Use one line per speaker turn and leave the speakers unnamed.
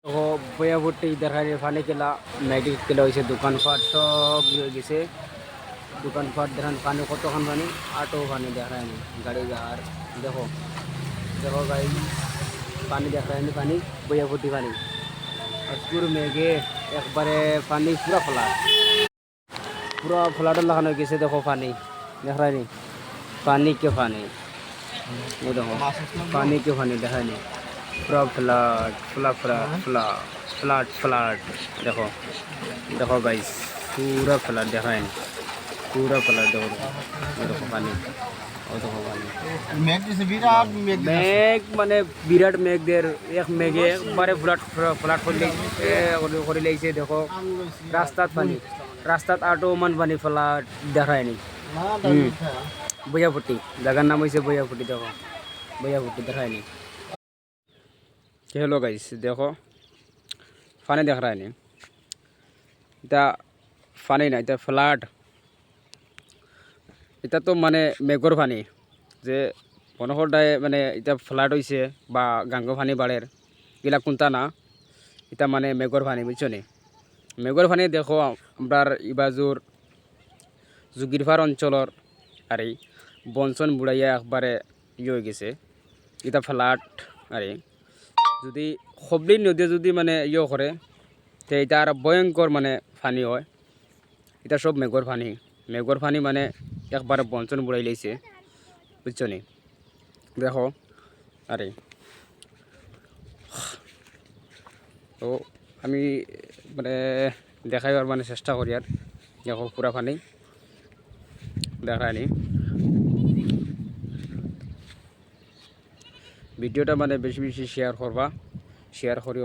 ও বয়া ভর্তি দেখায় ফানি কেলা মেডিকেল কেলা হয়েছে দোকানপাট সব হয়ে গেছে দোকানপাট দেখান পানি কতক্ষণ পানি আটো পানি দেখায় নি গাড়ি আর দেখো দেখো গাড়ি পানি দেখায় নি পানি বয়া ভর্তি পানি আর পুরো মেঘে একবারে পানি পুরা ফ্লাড লাগানো হয়ে গেছে দেখো পানি দেখায় নি পানি কে পানি वो देखो पानी के पानी देखा नहीं पूरा flood flood flood flood flood flood देखो देखो गाइस पूरा फ्लड देखा है पूरा फ्लड देखो ये देखो पानी और देखो पानी
মেঘ দিছে বিরাট মেঘ দিছে
মেঘ মানে বিরাট মেঘ দের এক মেঘে একবারে ফ্লড ফ্লড করে লেগেছে দেখো রাস্তাত আটো মান পানি ফ্লড দেখায় নি বইয়াপট্টি জায়গার নাম হয়েছে বইয়াপট্টি দেখো বইয়াপট্টি দেখায়নি হলো গাইস দেখো ফানি দেখা রায়নি এটা ফানি না এটা ফ্লাড এটা তো মানে মেঘর ফানি যে মনোহরটায় মানে এটা ফ্লাড হয়েছে বা গাঙ্গ ফানি বাড়ের এগুলা কোনটা না এটা মানে মেঘর ফানি বুঝছো নি মেঘর ফানি দেখো আমরা ইবাজুর যোগীরপাড় অঞ্চলের আর এই বনসন বুড়াইয়া একবারে হয়ে গেছে এটা ফ্লাট আরে যদি হবলি নদী যদি মানে করে তো এটা আর ভয়ঙ্কর মানে ফানি হয় এটা সব মেঘর ফানি মানে একবারে বনসন বুড়াই লাইছে বুঝছো নি দেখো আরে তো আমি মানে দেখাইবার মানে চেষ্টা করি আর দেখো পুরা ফানি দেখায়নি ভিডিওটা মানে বেশি বেশি শেয়ার করবা শেয়ার করে